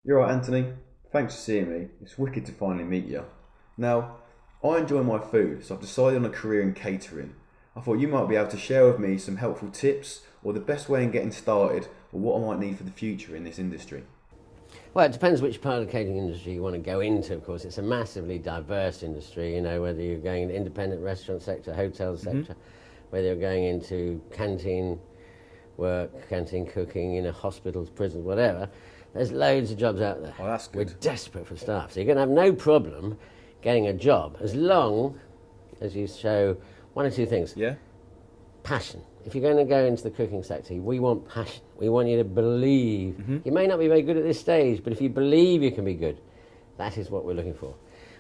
You're right, Anthony. Thanks for seeing me. It's wicked to finally meet you. Now, I enjoy my food, so I've decided on a career in catering. I thought you might be able to share with me some helpful tips or the best way in getting started or what I might need for the future in this industry. Well, it depends which part of the catering industry you want to go into, of course. It's a massively diverse industry, whether you're going in the independent restaurant sector, hotel sector, whether you're going into canteen work, canteen cooking, hospitals, prisons, whatever. There's loads of jobs out there. Oh, that's good. We're desperate for staff. So you're going to have no problem getting a job as long as you show one or two things. Yeah? Passion. If you're going to go into the cooking sector, we want passion. We want you to believe. You may not be very good at this stage, but if you believe you can be good, that is what we're looking for.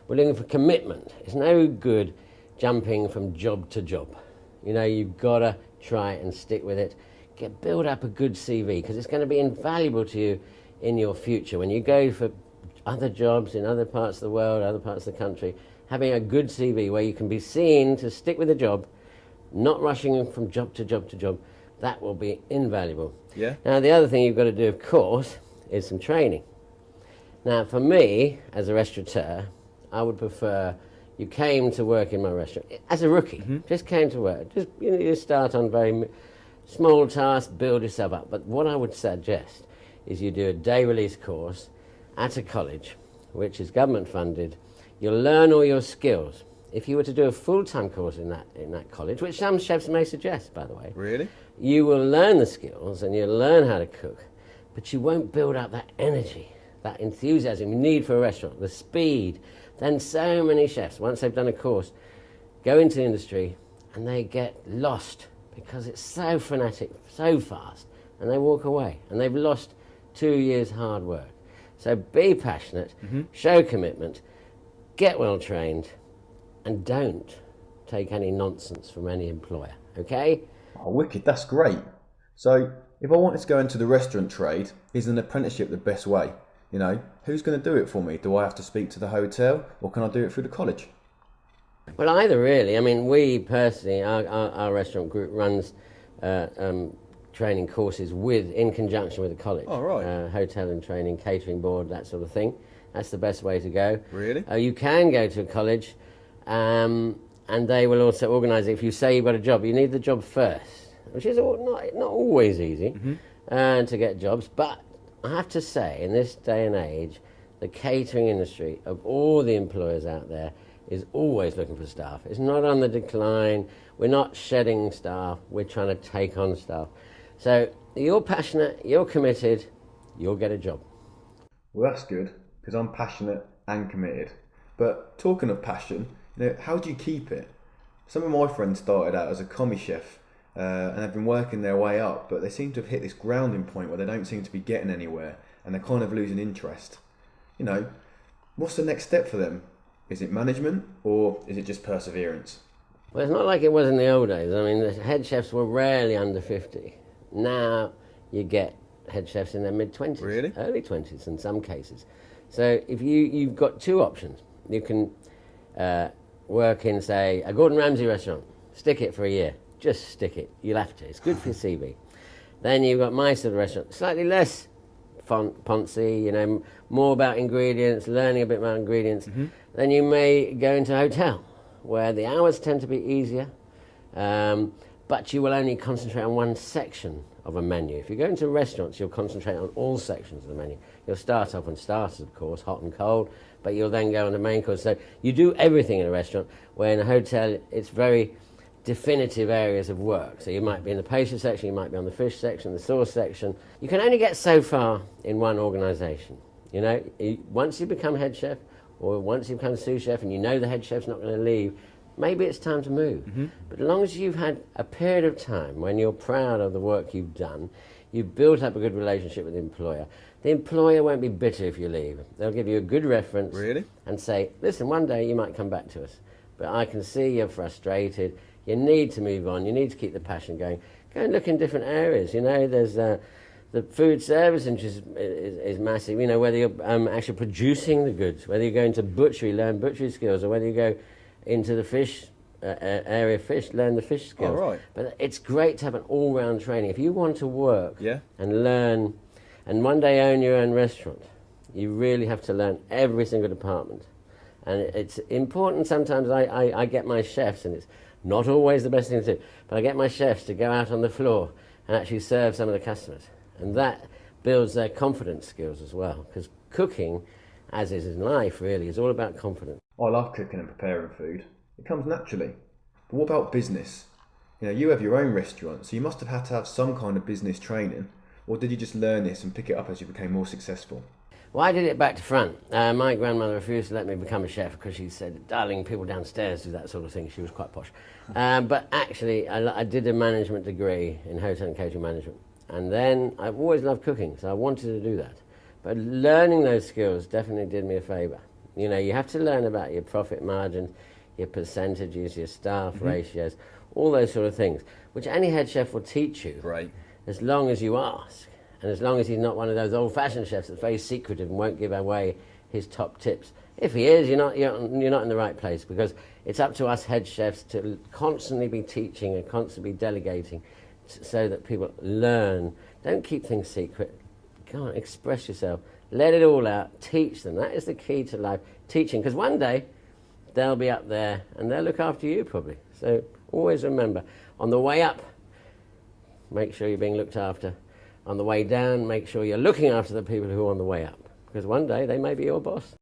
We're looking for commitment. It's no good jumping from job to job. You've got to try and stick with it. Build up a good CV, because it's going to be invaluable to you in your future. When you go for other jobs in other parts of the world, other parts of the country, having a good CV where you can be seen to stick with the job, not rushing from job to job to job, that will be invaluable. Yeah? Now, the other thing you've got to do, of course, is some training. Now, for me, as a restaurateur, I would prefer you came to work in my restaurant as a rookie. Just came to work. You start on very small tasks, build yourself up. But what I would suggest is you do a day release course at a college, which is government funded. You'll learn all your skills. If you were to do a full-time course in that college, which some chefs may suggest, by the way, Really? you will learn the skills and you'll learn how to cook, but you won't build up that energy, that enthusiasm you need for a restaurant, the speed. Then so many chefs, once they've done a course, go into the industry and they get lost because it's so frenetic, so fast, and they walk away and they've lost 2 years hard work. So be passionate, show commitment, get well trained, and don't take any nonsense from any employer, okay? Oh, wicked. That's great. So, if I wanted to go into the restaurant trade, is an apprenticeship the best way? Who's going to do it for me? Do I have to speak to the hotel or can I do it through the college? Well, either really. I mean, we personally, our restaurant group runs training courses in conjunction with the college. Oh, right. Hotel and training, catering board, that sort of thing. That's the best way to go. Really? You can go to a college and they will also organise it. If you say you've got a job, you need the job first, which is not always easy to get jobs. But I have to say, in this day and age, the catering industry, of all the employers out there, is always looking for staff. It's not on the decline. We're not shedding staff. We're trying to take on staff. So you're passionate, you're committed, you'll get a job. Well, that's good because I'm passionate and committed. But talking of passion, how do you keep it? Some of my friends started out as a commie chef and have been working their way up, but they seem to have hit this grounding point where they don't seem to be getting anywhere and they're kind of losing interest. What's the next step for them? Is it management or is it just perseverance? Well, it's not like it was in the old days. I mean, the head chefs were rarely under 50. Now you get head chefs in their mid-20s, Really? early 20s in some cases. So if you've got two options. You can work in, say, a Gordon Ramsay restaurant. Stick it for a year. Just stick it. You'll have to. It's good for your CV. Then you've got my sort of restaurant. Slightly less poncy, more about ingredients, learning a bit about ingredients. Then you may go into a hotel where the hours tend to be easier, but you will only concentrate on one section of a menu. If you go into restaurants, you'll concentrate on all sections of the menu. You'll start off on starters, of course, hot and cold, but you'll then go on the main course. So you do everything in a restaurant, where in a hotel, it's very definitive areas of work. So you might be in the pastry section, you might be on the fish section, the sauce section. You can only get so far in one organisation. Once you become head chef, or once you become sous chef and you know the head chef's not going to leave, maybe it's time to move. But as long as you've had a period of time when you're proud of the work you've done, you've built up a good relationship with the employer won't be bitter if you leave. They'll give you a good reference. Really? And say, listen, one day you might come back to us, but I can see you're frustrated. You need to move on. You need to keep the passion going. Go and look in different areas. There's the food service industry is massive. Whether you're actually producing the goods, whether you go into butchery, learn butchery skills, or whether you go into the fish area of fish, learn the fish skills. Oh, right. But it's great to have an all-round training. If you want to work Yeah. and learn and one day own your own restaurant, You really have to learn every single department. And it's important sometimes. I get my chefs, and it's not always the best thing to do, but I get my chefs to go out on the floor and actually serve some of the customers. And that builds their confidence skills as well, because cooking, as is in life really, is all about confidence. I love cooking and preparing food. It comes naturally. But what about business? You have your own restaurant, so you must have had to have some kind of business training, or did you just learn this and pick it up as you became more successful? Well, I did it back to front. My grandmother refused to let me become a chef because she said, darling, people downstairs do that sort of thing. She was quite posh. But actually, I did a management degree in hotel and catering management. And then I've always loved cooking, so I wanted to do that. But learning those skills definitely did me a favour. You have to learn about your profit margins, your percentages, your staff ratios, all those sort of things, which any head chef will teach you, Right. as long as you ask. And as long as he's not one of those old-fashioned chefs that's very secretive and won't give away his top tips. If he is, you're not in the right place, because it's up to us head chefs to constantly be teaching and constantly be delegating so that people learn. Don't keep things secret. Go on, express yourself. Let it all out. Teach them. That is the key to life, teaching. Because one day, they'll be up there and they'll look after you probably. So always remember, on the way up, make sure you're being looked after. On the way down, make sure you're looking after the people who are on the way up, because one day they may be your boss.